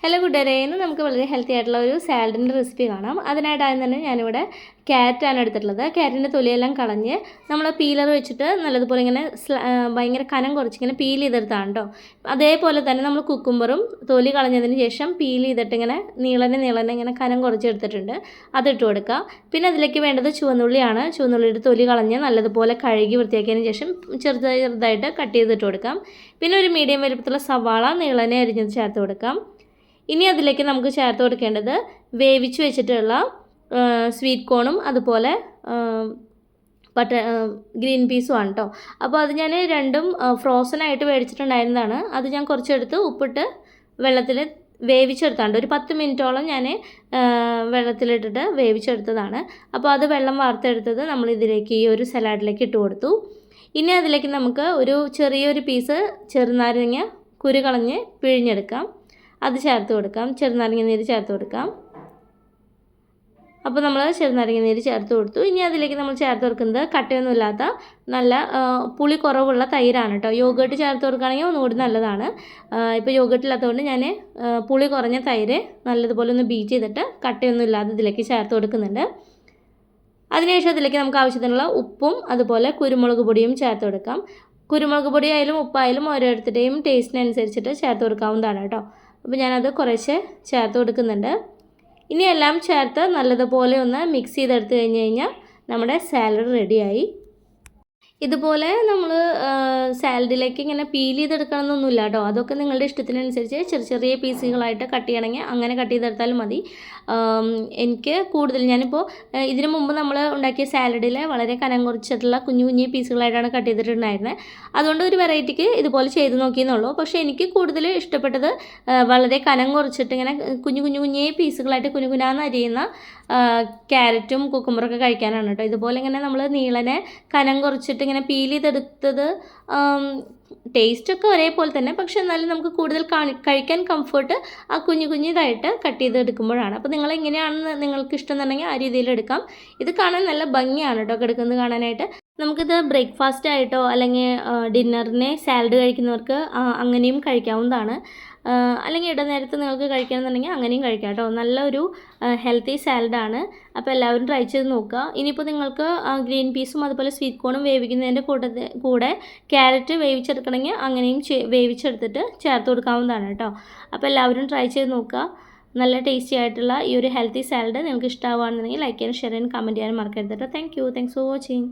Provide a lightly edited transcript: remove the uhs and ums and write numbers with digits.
Hello കൂട്ടുകാരെ, ഇന്ന് നമുക്ക് വളരെ ഹെൽത്തി ആയിട്ടുള്ള ഒരു സാലഡിൻ്റെ റെസിപ്പി കാണാം. അതിനായിട്ടാണ് തന്നെ ഞാനിവിടെ ക്യാരറ്റാണ് എടുത്തിട്ടുള്ളത്. ക്യാരറ്റിൻ്റെ തൊലിയെല്ലാം കളഞ്ഞ് നമ്മൾ പീലർ വെച്ചിട്ട് നല്ലതുപോലെ ഇങ്ങനെ ഭയങ്കര കനം കുറച്ചിങ്ങനെ പീൽ ചെയ്തെടുത്താണ് കേട്ടോ. അതേപോലെ തന്നെ നമ്മൾ കുക്കുംബറും തൊലി കളഞ്ഞതിന് ശേഷം പീൽ ചെയ്തിട്ട് ഇങ്ങനെ നീളനെ ഇങ്ങനെ കനം കുറച്ചെടുത്തിട്ടുണ്ട്. അതിട്ട് കൊടുക്കുക. പിന്നെ അതിലേക്ക് വേണ്ടത് ചുവന്നുള്ളിയാണ്. ചുവന്നുള്ളിയുടെ തൊലി കളഞ്ഞ് നല്ലതുപോലെ കഴുകി വൃത്തിയാക്കിയതിന് ശേഷം ചെറുതായിട്ട് കട്ട് ചെയ്തിട്ട് കൊടുക്കാം. പിന്നെ ഒരു മീഡിയം വലുപ്പത്തിലുള്ള സവാള നീളനെ അരിഞ്ഞത് ചേർത്ത് കൊടുക്കാം. ഇനി അതിലേക്ക് നമുക്ക് ചേർത്ത് കൊടുക്കേണ്ടത് വേവിച്ച് വെച്ചിട്ടുള്ള സ്വീറ്റ് കോണും അതുപോലെ ഗ്രീൻ പീസും ആണ് കേട്ടോ. അപ്പോൾ അത് ഞാൻ രണ്ടും ഫ്രോസനായിട്ട് മേടിച്ചിട്ടുണ്ടായിരുന്നതാണ്. അത് ഞാൻ കുറച്ചെടുത്ത് ഉപ്പിട്ട് വെള്ളത്തിൽ വേവിച്ചെടുത്താണ്ട് ഒരു 10 മിനിറ്റോളം ഞാൻ വെള്ളത്തിലിട്ടിട്ട് വേവിച്ചെടുത്തതാണ്. അപ്പോൾ അത് വെള്ളം വാർത്തെടുത്തത് നമ്മളിതിലേക്ക് ഈ ഒരു സലാഡിലേക്ക് ഇട്ട് കൊടുത്തു. ഇനി അതിലേക്ക് നമുക്ക് ഒരു ചെറിയൊരു പീസ് ചെറുനാരങ്ങ കുരു കളഞ്ഞ് പിഴിഞ്ഞെടുക്കാം. അത് ചേർത്ത് കൊടുക്കാം. ചെറുനാരങ്ങ നീര് ചേർത്ത് കൊടുക്കാം. അപ്പോൾ നമ്മൾ ചെറുനാരങ്ങ നീര് ചേർത്ത് കൊടുത്തു. ഇനി അതിലേക്ക് നമ്മൾ ചേർത്ത് കൊടുക്കുന്നത് കട്ടയൊന്നുമില്ലാത്ത നല്ല പുളി കുറവുള്ള തൈരാണ് കേട്ടോ. യോഗേട്ട് ചേർത്ത് കൊടുക്കുകയാണെങ്കിൽ ഒന്നുകൂടി നല്ലതാണ്. ഇപ്പോൾ യോഗേട്ട് ഇല്ലാത്തതുകൊണ്ട് ഞാൻ പുളി കുറഞ്ഞ തൈര് നല്ലതുപോലെ ഒന്ന് ബീറ്റ് ചെയ്തിട്ട് കട്ടയൊന്നും ഇല്ലാതെ ഇതിലേക്ക് ചേർത്ത് കൊടുക്കുന്നുണ്ട്. അതിനുശേഷം അതിലേക്ക് നമുക്ക് ആവശ്യത്തിനുള്ള ഉപ്പും അതുപോലെ കുരുമുളക് പൊടിയും ചേർത്ത് കൊടുക്കാം. കുരുമുളക് പൊടി ആയാലും ഉപ്പായാലും ഓരോരുത്തരുടെയും ടേസ്റ്റിനനുസരിച്ചിട്ട് ചേർത്ത് കൊടുക്കാവുന്നതാണ് കേട്ടോ. അപ്പോൾ ഞാനത് കുറേശ്ശെ ചേർത്ത് കൊടുക്കുന്നുണ്ട്. ഇനി എല്ലാം ചേർത്ത് നല്ലതുപോലെ ഒന്ന് മിക്സ് ചെയ്തെടുത്ത് കഴിഞ്ഞാൽ നമ്മുടെ സാലഡ് റെഡിയായി. ഇതുപോലെ നമ്മൾ സാലഡിലേക്ക് ഇങ്ങനെ പീൽ ചെയ്തെടുക്കണമെന്നൊന്നുമില്ല കേട്ടോ. അതൊക്കെ നിങ്ങളുടെ ഇഷ്ടത്തിനനുസരിച്ച് ചെറിയ പീസുകളായിട്ട് കട്ട് ചെയ്യണമെങ്കിൽ അങ്ങനെ കട്ട് ചെയ്തെടുത്താലും മതി. എനിക്ക് കൂടുതൽ ഞാനിപ്പോൾ ഇതിനു മുമ്പ് നമ്മൾ ഉണ്ടാക്കിയ സാലഡിൽ വളരെ കനം കുറച്ചിട്ടുള്ള കുഞ്ഞു പീസുകളായിട്ടാണ് കട്ട് ചെയ്തിട്ടുണ്ടായിരുന്നത്. അതുകൊണ്ട് ഒരു വെറൈറ്റിക്ക് ഇതുപോലെ ചെയ്ത് നോക്കിയെന്നുള്ളൂ. പക്ഷേ എനിക്ക് കൂടുതൽ ഇഷ്ടപ്പെട്ടത് വളരെ കനം കുറച്ചിട്ട് ഇങ്ങനെ കുഞ്ഞേ പീസുകളായിട്ട് കുനുകുനാന്ന് അരിയുന്ന ക്യാരറ്റും കുക്കുമ്പറൊക്കെ കഴിക്കാനാണ് കേട്ടോ. ഇതുപോലെ ഇങ്ങനെ നമ്മൾ നീളനെ കനം കുറച്ചിട്ട് ഇങ്ങനെ പീൽ ചെയ്തെടുത്തത് ടേസ്റ്റൊക്കെ ഒരേപോലെ തന്നെ, പക്ഷെ എന്നാലും നമുക്ക് കൂടുതൽ കഴിക്കാൻ കംഫർട്ട് ആ കുഞ്ഞിതായിട്ട് കട്ട് ചെയ്തെടുക്കുമ്പോഴാണ്. അപ്പോൾ നിങ്ങളെങ്ങനെയാണെന്ന് നിങ്ങൾക്ക് ഇഷ്ടം എന്നുണ്ടെങ്കിൽ ആ രീതിയിൽ എടുക്കാം. ഇത് കാണാൻ നല്ല ഭംഗിയാണ് കേട്ടോ കിടക്കുന്നത് കാണാനായിട്ട്. നമുക്കിത് ബ്രേക്ക്ഫാസ്റ്റ് ആയിട്ടോ അല്ലെങ്കിൽ ഡിന്നറിന് സാലഡ് കഴിക്കുന്നവർക്ക് അങ്ങനെയും കഴിക്കാവുന്നതാണ്. അല്ലെങ്കിൽ ഇടനേരത്ത് നിങ്ങൾക്ക് കഴിക്കണമെന്നുണ്ടെങ്കിൽ അങ്ങനെയും കഴിക്കാം കേട്ടോ. നല്ലൊരു ഹെൽത്തി സാലഡാണ്. അപ്പോൾ എല്ലാവരും ട്രൈ ചെയ്ത് നോക്കുക. ഇനിയിപ്പോൾ നിങ്ങൾക്ക് ഗ്രീൻ പീസും അതുപോലെ സ്വീറ്റ് കോണും വേവിക്കുന്നതിൻ്റെ കൂടെ ക്യാരറ്റ് വേവിച്ചെടുക്കണമെങ്കിൽ അങ്ങനെയും വേവിച്ചെടുത്തിട്ട് ചേർത്ത് കൊടുക്കാവുന്നതാണ് കേട്ടോ. അപ്പോൾ എല്ലാവരും ട്രൈ ചെയ്ത് നോക്കുക. നല്ല ടേസ്റ്റി ആയിട്ടുള്ള ഈ ഒരു ഹെൽത്തി സാലഡ് നിങ്ങൾക്ക് ഇഷ്ടമാവുകയാണെന്നുണ്ടെങ്കിൽ ലൈക്ക് ചെയ്യാനും ഷെയർ ചെയ്യാനും കമൻറ്റ് ചെയ്യാനും മറക്കരുത് കേട്ടോ. Thanks for watching.